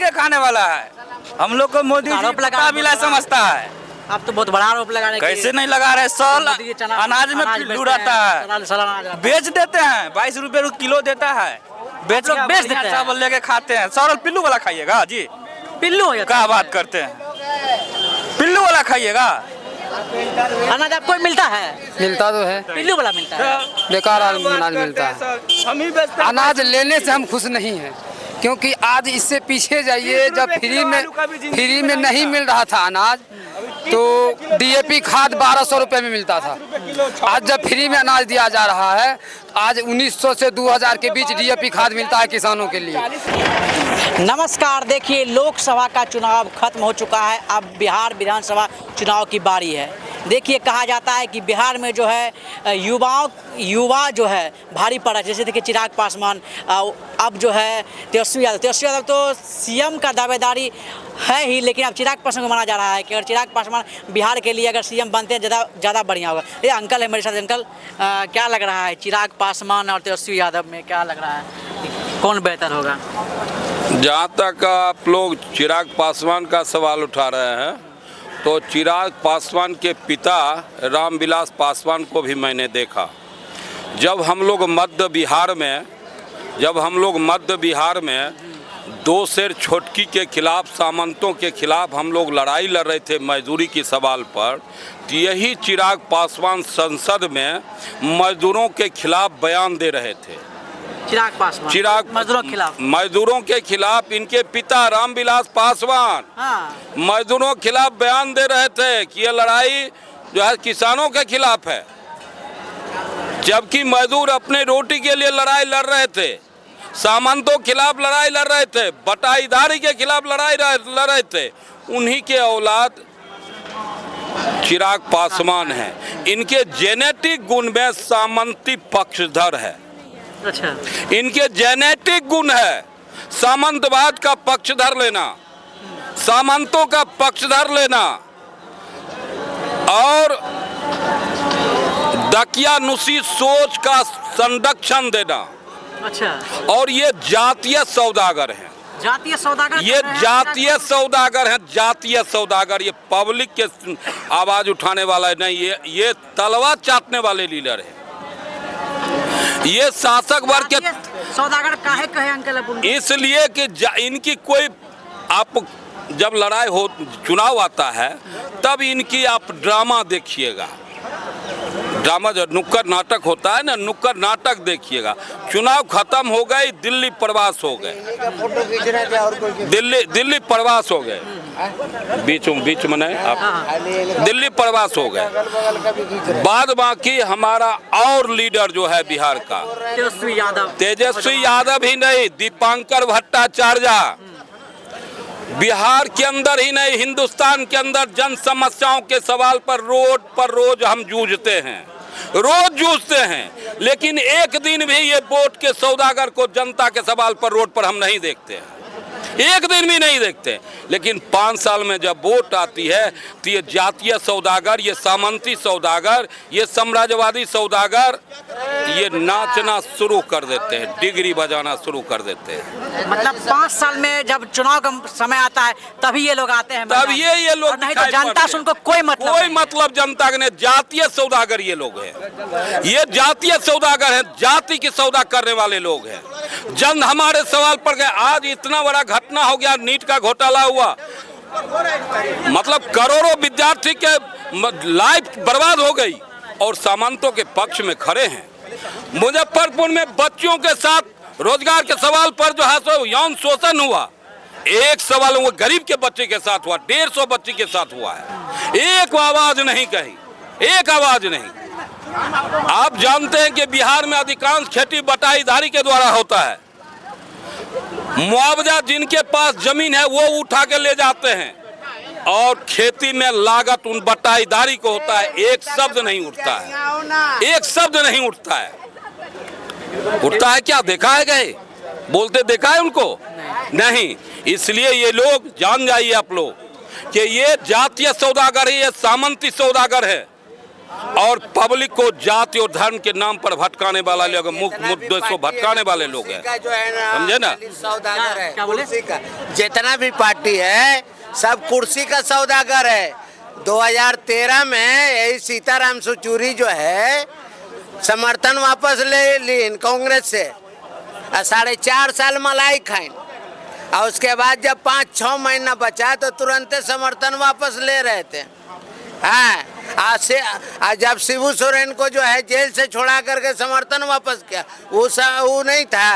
लिए खाने वाला है? हम लोग को मोदी जी काबिला समझता है। आप तो बहुत बड़ा आरोप लगा रहे हैं। कैसे नहीं लगा रहे? साल अनाज में पिल्लू रहता है, बेच देते हैं। 22 रुपए किलो देता है, बेच देते हैं, चावल लेके खाते हैं। सौरल पिल्लू वाला खाइएगा जी? पिल्लू क्या बात करते हैं, पिल्लू वाला खाइएगा? अनाज आपको मिलता है? मिलता तो है, पिल्लू वाला मिलता है, बेकार अनाज मिलता है। हम ही बेचते हैं। अनाज लेने से हम खुश नहीं हैं, क्योंकि आज इससे पीछे जाइए, जब फ्री में नहीं मिल रहा था अनाज, तो डीएपी खाद 1200 रुपए में मिलता था। आज जब फ्री में अनाज दिया जा रहा है, आज 1900 से 2000 के बीच डीएपी खाद मिलता है किसानों के लिए। नमस्कार, देखिए लोकसभा का चुनाव खत्म हो चुका है, अब बिहार विधानसभा चुनाव की बारी है। देखिए कहा जाता है कि बिहार में जो है युवा जो है भारी पड़ा है। जैसे देखिए चिराग पासवान, अब जो है तेजस्वी यादव तो सीएम का दावेदारी है ही, लेकिन अब चिराग पासवान को माना जा रहा है कि अगर चिराग पासवान बिहार के लिए अगर सीएम बनते हैं ज़्यादा बढ़िया होगा। ये अंकल है मेरे साथ। अंकल, क्या लग रहा है चिराग पासवान और तेजस्वी यादव में क्या लग रहा है, कौन बेहतर होगा? जहाँ तक आप लोग चिराग पासवान का सवाल उठा रहे हैं, तो चिराग पासवान के पिता रामविलास पासवान को भी मैंने देखा। जब हम लोग मध्य बिहार में 2 शेर छोटकी के खिलाफ, सामंतों के खिलाफ हम लोग लड़ाई लड़ रहे थे मजदूरी के सवाल पर, तो यही चिराग पासवान संसद में मजदूरों के खिलाफ बयान दे रहे थे। चिराग पासवान मजदूरों के खिलाफ इनके पिता रामविलास पासवान मजदूरों के खिलाफ बयान दे रहे थे कि ये लड़ाई जो है किसानों के खिलाफ है, जबकि मजदूर अपने रोटी के लिए लड़ाई लड़ रहे थे, सामंतों के खिलाफ लड़ाई लड़ रहे थे, बटाईदारी के खिलाफ लड़ाई लड़ रहे थे। उन्हीं के औलाद चिराग पासवान हैं। इनके जेनेटिक गुण में सामंती पक्षधर है। अच्छा, इनके जेनेटिक गुण है सामंतवाद का पक्षधर लेना, सामंतों का पक्षधर लेना और दकियानुसी सोच का संरक्षण देना। अच्छा, और ये जातीय सौदागर हैं। जातीय सौदागर? ये जातीय सौदागर हैं, जातीय सौदागर। ये पब्लिक के आवाज उठाने वाला नहीं, ये तलवार चाटने वाले लीडर हैं। ये शासक वर्ग के सौदागर काहे कहे अंकल? इसलिए कि इनकी कोई, आप जब लड़ाई हो, चुनाव आता है, तब इनकी आप ड्रामा देखिएगा। ड्रामा जो नुक्कड़ नाटक होता है ना, नुक्कड़ नाटक देखिएगा। चुनाव खत्म हो गए, दिल्ली प्रवास हो गए, दिल्ली प्रवास हो गए, बीच में नहीं, आप दिल्ली प्रवास हो गए। बाद बाकी हमारा और लीडर जो है बिहार का तेजस्वी यादव ही नहीं, दीपांकर भट्टाचार्य बिहार के अंदर ही नहीं, हिंदुस्तान के अंदर जन समस्याओं के सवाल पर रोज हम जूझते हैं, लेकिन एक दिन भी ये वोट के सौदागर को जनता के सवाल पर रोड पर हम नहीं देखते हैं, एक दिन भी नहीं देखते। लेकिन 5 साल में जब वोट आती है, तो ये जातीय सौदागर, ये सामंती सौदागर, ये साम्राज्यवादी सौदागर ये नाचना शुरू कर देते हैं, डिग्री बजाना शुरू कर देते हैं। मतलब 5 साल में जब चुनाव का समय आता है तभी ये लोग आते हैं, तब ये लोग नहीं तो जनता से उनको कोई मतलब जनता के नहीं। जातीय सौदागर ये लोग हैं, ये जातीय सौदागर हैं, जाति की सौदा करने वाले लोग हैं। जन हमारे सवाल पर गए, आज इतना बड़ा घटना हो गया, नीट का घोटाला हुआ, मतलब करोड़ों विद्यार्थी के लाइफ बर्बाद हो गई, और सामंतों के पक्ष में खड़े हैं। मुजफ्फरपुर में बच्चियों के साथ रोजगार के सवाल पर जो है सो यौन शोषण हुआ, एक सवाल वो गरीब के बच्चे के साथ हुआ, 150 बच्ची के साथ हुआ है, एक आवाज नहीं कही, एक आवाज नहीं। आप जानते हैं कि बिहार में अधिकांश खेती बटाईदारी के द्वारा होता है। मुआवजा जिनके पास जमीन है वो उठा के ले जाते हैं, और खेती में लागत उन बटाईदारी को होता है। एक शब्द नहीं उठता है, एक शब्द नहीं उठता है। उठता है क्या? देखा है कहीं बोलते देखा है उनको? नहीं। इसलिए ये लोग जान जाइए आप लोग कि ये जातीय सौदागर है, ये सामंती सौदागर है। और पब्लिक को जाति और धर्म के नाम पर भटकाने वाला लोग, मुख्य मुद्दों को भटकाने वाले लोग हैं, समझे ना। सौदागर है क्या बोले? कुर्सी का, जितना भी पार्टी है सब कुर्सी का सौदागर है। 2013 में यही सीताराम येचुरी जो है समर्थन वापस ले ली कांग्रेस से, 4.5 साल मलाई खाइन, और उसके बाद जब 5-6 महीना बचा तो तुरंत समर्थन वापस ले रहे थे। हाँ, आज जब शिबू सोरेन को जो है जेल से छोड़ा करके समर्थन वापस किया, वो नहीं था।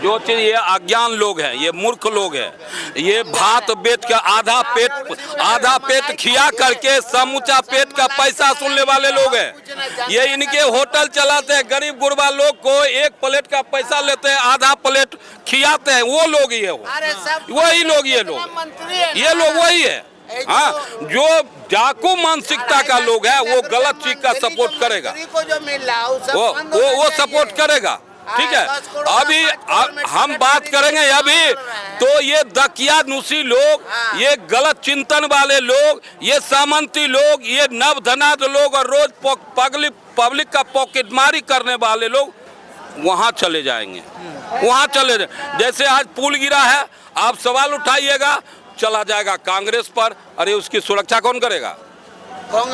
जो चीज ये अज्ञान लोग हैं, ये मूर्ख लोग हैं, ये भात बेच के आधा पेट खिया करके समूचा पेट का पैसा सुनने वाले लोग हैं। ये इनके होटल चलाते हैं, गरीब गुरबा लोग को 1 प्लेट का पैसा लेते हैं, आधा प्लेट खियाते हैं, वो लोग ही है, वही लोग ये लोग वही है। हाँ, जो डाकू मानसिकता का लोग है वो गलत चीज का सपोर्ट करेगा, वो सपोर्ट करेगा, ठीक है। अभी हम बात करेंगे अभी तो ये दकिया नुसी लोग, ये गलत चिंतन वाले लोग, ये सामंती लोग, ये नवधनाद लोग और रोज पब्लिक का पॉकेटमारी करने वाले लोग वहाँ चले जाएंगे, वहाँ चले जाए। जैसे आज पुल गिरा है, आप सवाल उठाइएगा, चला जाएगा कांग्रेस पर। अरे उसकी सुरक्षा कौन करेगा?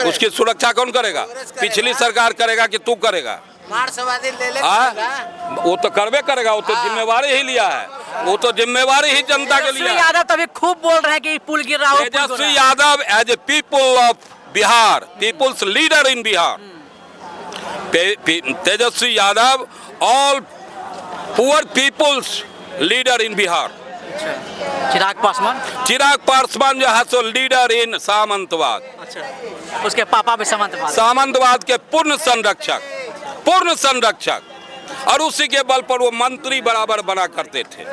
उसकी सुरक्षा कौन करेगा? पिछली सरकार करेगा कि तू करेगा? वो तो करवे करेगा, वो तो जिम्मेवारी ही लिया है, वो तो जिम्मेवारी ही जनता के लिया है। यादव तभी खूब बोल रहे हैं कि पुल गिर रहा है। Tejashwi Yadav as a people of Bihar, peoples leader in Bihar, Tejashwi Yadav all poor peoples leader in Bihar. Chirag Paswan जो है सो लीडर इन सामंतवाद। अच्छा, उसके पापा भी सामंतवाद के पूर्ण संरक्षक, और उसी के बल पर वो मंत्री बराबर बना करते थे।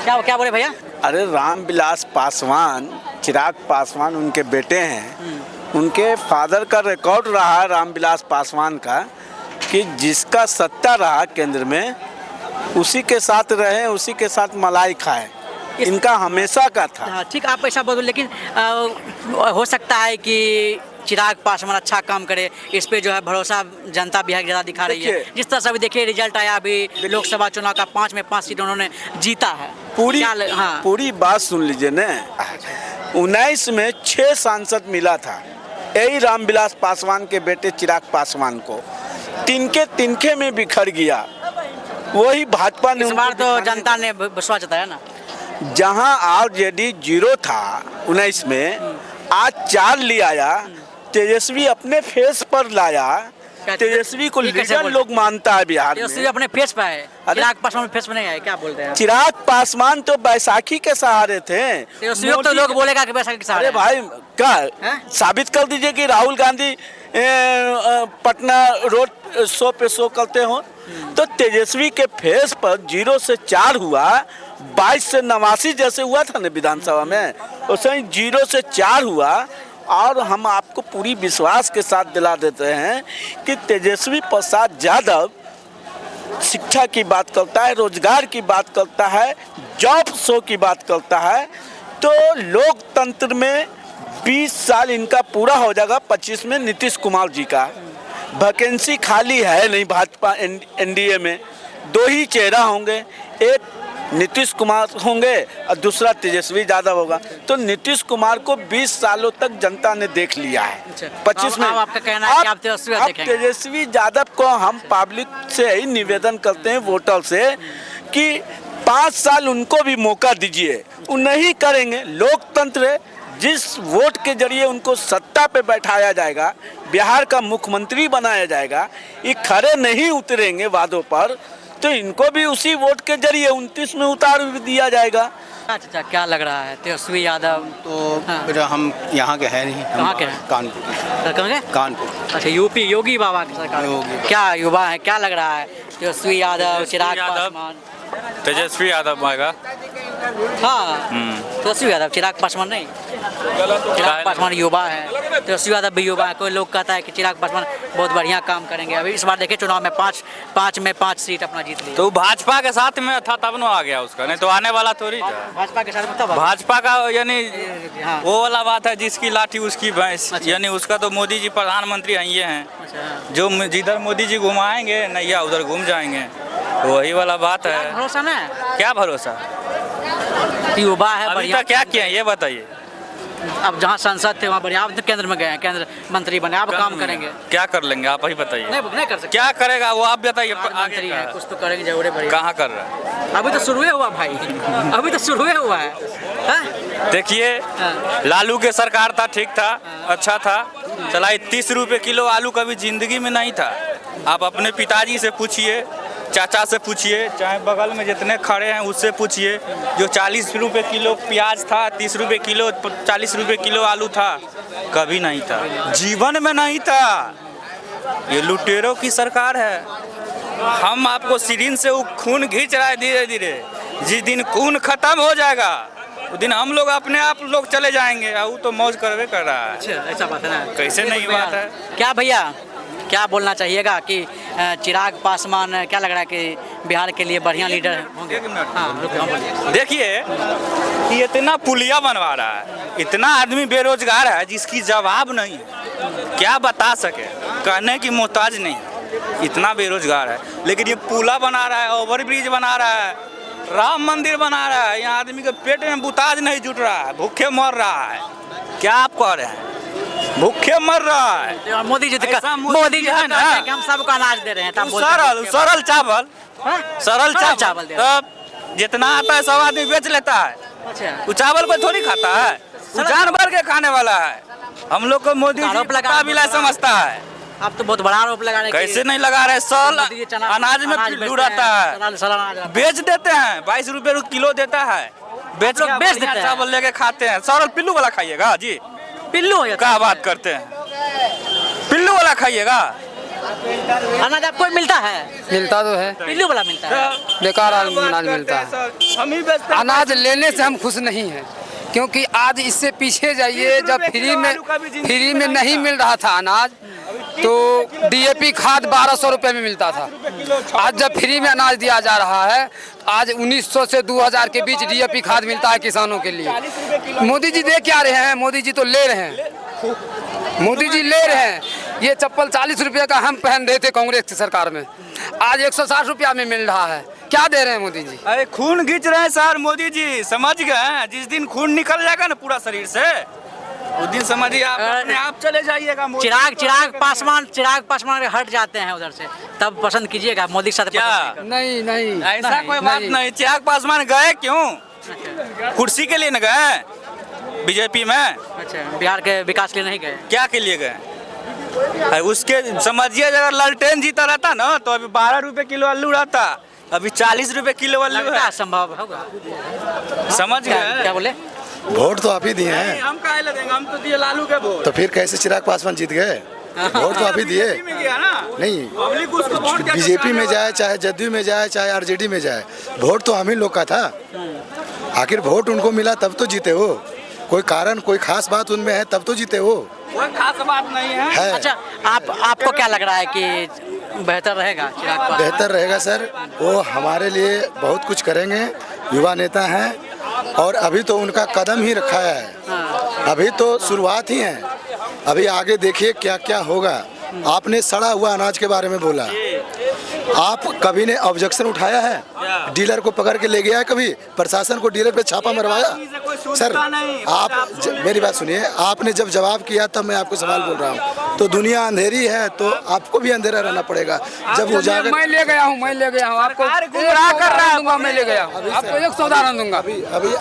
क्या बोले भैया? अरे रामविलास पासवान, चिराग पासवान उनके बेटे हैं, उनके फादर का रिकॉर्ड रहा रामविलास पासवान का कि जिसका सत्ता रहा केंद्र में उसी के साथ रहे, उसी के साथ मलाई खाए, इनका हमेशा का था। ठीक, आप ऐसा बोलो, लेकिन हो सकता है कि चिराग पासवान अच्छा काम करे, इस पे जो है भरोसा जनता बिहार ज़्यादा दिखा रही है। जिस तरह से अभी देखिए रिजल्ट आया, अभी लोकसभा चुनाव का 5 में 5 सीट उन्होंने जीता है। पूरी बात सुन लीजिए न। 19 में 6 सांसद मिला था, यही रामविलास पासवान के बेटे चिराग पासवान को तिनके में बिखर गया। वही भाजपा ने, इस बार तो जनता ने विश्वास जताया ना। जहां आरजेडी 0 था 19 में, आज 4 ले आया। तेजस्वी अपने फेस पर लाया। तेजस्वी को लीडर लोग मानता है बिहार में। तेजस्वी अपने फेस पे है, चिराग पासवान फेस पे नहीं है। क्या बोलते हैं? चिराग पासवान तो बैसाखी के सहारे थे। तेजस्वी तो लोग बोलेगा कि बैसाखी के सहारे। अरे भाई, क्या साबित कर दीजिए कि राहुल गांधी पटना रोड शो करते हो। तो तेजस्वी के फेस पर 0 से 4 हुआ, 22 से 89 जैसे हुआ था ना विधानसभा में, वैसे ही 0 से 4 हुआ। और हम आपको पूरी विश्वास के साथ दिला देते हैं कि तेजस्वी प्रसाद यादव शिक्षा की बात करता है, रोजगार की बात करता है, जॉब शो की बात करता है। तो लोकतंत्र में 20 साल इनका पूरा हो जाएगा 25 में नीतीश कुमार जी का। वैकेंसी खाली है नहीं भाजपा एनडीए में, 2 ही चेहरा होंगे, एक नीतीश कुमार होंगे और दूसरा तेजस्वी यादव होगा। तो नीतीश कुमार को 20 सालों तक जनता ने देख लिया है। 25 में आपका कहना है कि आप तेजस्वी यादव को हम पब्लिक से ही निवेदन करते हैं, वोटर से, कि 5 साल उनको भी मौका दीजिए। वो नहीं करेंगे। लोकतंत्र, जिस वोट के जरिए उनको सत्ता पे बैठाया जाएगा, बिहार का मुख्यमंत्री बनाया जाएगा, ये खड़े नहीं उतरेंगे वादों पर, तो इनको भी उसी वोट के जरिए 29 में उतार दिया जाएगा। अच्छा, क्या लग रहा है? तेजस्वी यादव तो हम यहाँ के हैं नहीं। कहाँ के हैं? कानपुर। कानपुर। अच्छा, यूपी योगी बाबा की सरकार। क्या युवा है, क्या लग रहा है? तेजस्वी यादव, चिराग पासवान। तेजस्वी यादव आएगा। हाँ तेजस्वी यादव, चिराग पासवान नहीं। चिराग पासवान युवा है, तेजस्वी यादव भी युवा है। कोई लोग कहता है कि चिराग पासवान बहुत बढ़िया काम करेंगे। अभी इस बार देखिए चुनाव में पाँच में 5 सीट अपना जीत ली। तो भाजपा के साथ में था तब न आ गया उसका, नहीं तो आने वाला थोड़ी था। भाजपा के साथ में तब भाजपा का यानी हाँ। वो वाला बात है, जिसकी लाठी उसकी भैंस। यानी उसका तो मोदी जी प्रधानमंत्री हैं, ये हैं अच्छा। जो जिधर मोदी जी घुमाएंगे नैया उधर घूम जाएंगे, तो वही वाला बात है। भरोसा ना है, क्या भरोसा? युवा है अभी बढ़िया। तक क्या किया ये बताइए। अब जहाँ सांसद थे वहाँ बढ़िया, आप तो केंद्र में गए हैं, केंद्र मंत्री बने, आप काम करेंगे। क्या कर लेंगे आप ही बताइए। नहीं कर सकते। क्या करेगा वो आप बताइए। मंत्री है, कुछ तो करेंगे जरूर बढ़िया। कहाँ कर रहा है? अभी तो शुरू हुआ भाई, अभी तो शुरू हुआ है। देखिए लालू के सरकार था, ठीक था, अच्छा था, चला 30 रुपए किलो आलू कभी जिंदगी में नहीं था। आप अपने पिताजी से पूछिए, चाचा से पूछिए, चाहे बगल में जितने खड़े हैं उससे पूछिए, जो 40 रुपए किलो प्याज था, 30 रुपए किलो, 40 रुपए किलो आलू था, कभी नहीं था, जीवन में नहीं था। ये लुटेरों की सरकार है। हम आपको सिरिंज से वो खून खींच रहा है धीरे धीरे। जिस दिन खून खत्म हो जाएगा उस दिन हम लोग अपने आप लोग चले जाएंगे। वो तो मौज करवे कर रहा है। अच्छा ऐसा बात है ना, कैसे नहीं बात है। क्या भैया क्या बोलना चाहिएगा कि चिराग पासवान क्या लग रहा है कि बिहार के लिए बढ़िया लीडर होंगे? हाँ, देखिए ये इतना पुलिया बनवा रहा है, इतना आदमी बेरोजगार है जिसकी जवाब नहीं, क्या बता सके, कहने की मोहताज नहीं, इतना बेरोजगार है। लेकिन ये पुला बना रहा है, ओवर ब्रिज बना रहा है, राम मंदिर बना रहा है, यहाँ आदमी के पेट में बुताज नहीं जुट रहा है, भूखे मर रहा है। क्या आप कह रहे हैं? भूखे मर रहा है। मोदी जी है ना, हम सबको अनाज दे रहे हैं। सरल चावल, सरल चावल तब जितना आता है सब आदमी बेच लेता है। अच्छा, वो चावल को थोड़ी खाता है, वो जानवर के खाने वाला है। हम लोग को मोदी जी समझता है। आप तो बहुत बड़ा आरोप लगा रहे हैं। कैसे नहीं लगा रहे? सल अनाज में लुटाता है, बेच देते हैं। 22 रुपए किलो देता है, बेच देते हैं, चावल लेके खाते हैं। सरल पिल्लू वाला खाइएगा जी, पिल्लू क्या बात करते हैं, पिल्लू वाला खाइएगा। अनाज आपको मिलता है? मिलता तो है, पिल्लू वाला मिलता है, बेकार अनाज मिलता है। हम ही बेचते हैं। अनाज लेने से हम खुश नहीं हैं, क्योंकि आज इससे पीछे जाइए, जब फ्री में नहीं मिल रहा था अनाज, तो डीएपी खाद 1200 रुपए में मिलता था। आज जब फ्री में अनाज दिया जा रहा है, आज 1900 से 2000 के बीच डीएपी खाद मिलता है किसानों के लिए। मोदी जी दे क्या रहे हैं? मोदी जी तो ले रहे हैं, मोदी जी ले रहे हैं। ये चप्पल 40 रुपये का हम पहन रहे थे कांग्रेस की सरकार में, आज 160 रुपया में मिल रहा है। क्या दे रहे हैं मोदी जी? अरे खून खींच रहे हैं सर मोदी जी, समझ गए? जिस दिन खून निकल जाएगा ना पूरा शरीर से, उस दिन समझिए आप अपने आप चले जाइएगा। चिराग पासवान हट जाते हैं उधर से, तब पसंद कीजिएगा मोदी के साथ। क्या? नहीं ऐसा कोई बात नहीं। चिराग पासवान गए क्यों? कुर्सी के लिए न गए बीजेपी में? अच्छा, बिहार के विकास के लिए नहीं गए? क्या के लिए गए? उसके समझिए अगर लालटेन जीता रहता ना तो अभी 12 रुपए किलो आलू रहता, अभी 40 रुपए किलो आलू है। संभव होगा? समझ गए? क्या बोले? वोट तो आप ही दिए हैं। हम काहे ले देंगे, हम तो दिए लालू के वोट। तो फिर कैसे चिराग पासवान जीत गए? वोट तो आप ही दिए। नहीं, बीजेपी में जाए, चाहे जदयू में जाए, चाहे आरजेडी में जाए, वोट तो हम ही लोग का था। आखिर वोट उनको मिला तब तो जीते हो। कोई कारण, कोई खास बात उनमें है तब तो जीते हो। कोई खास बात नहीं है। अच्छा, आपको क्या लग रहा है कि बेहतर रहेगा चिराग पासवान? बेहतर रहेगा सर, वो हमारे लिए बहुत कुछ करेंगे, युवा नेता हैं, और अभी तो उनका कदम ही रखा है, अभी तो शुरुआत ही है। अभी आगे देखिए क्या क्या होगा। आपने सड़ा हुआ अनाज के बारे में बोला, आप कभी ने ऑब्जेक्शन उठाया है? डीलर को पकड़ के ले गया है कभी? प्रशासन को डीलर पे छापा मरवाया? सर आप मेरी बात सुनिए, आपने जब जवाब किया तब मैं आपको सवाल बोल रहा हूँ। तो दुनिया अंधेरी है तो आपको भी अंधेरा रहना पड़ेगा। जब उजागर मैं ले गया हूँ आपको गुमराह कर रहा है, मैं ले गया हूँ आपको एक उदाहरण दूंगा। अभी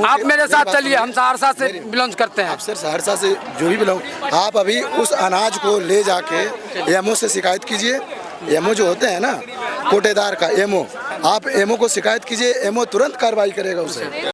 आप मेरे साथ चलिए, हम सहरसा से बिलोंग करते हैं। आप सर सहरसा से जो भी बिलोंग, आप अभी उस अनाज को ले जाके एमओ से शिकायत कीजिए। एमओ जो होते हैं ना, कोटेदार का एमओ, आप एमओ को शिकायत कीजिए, एमओ तुरंत कार्रवाई करेगा उसे।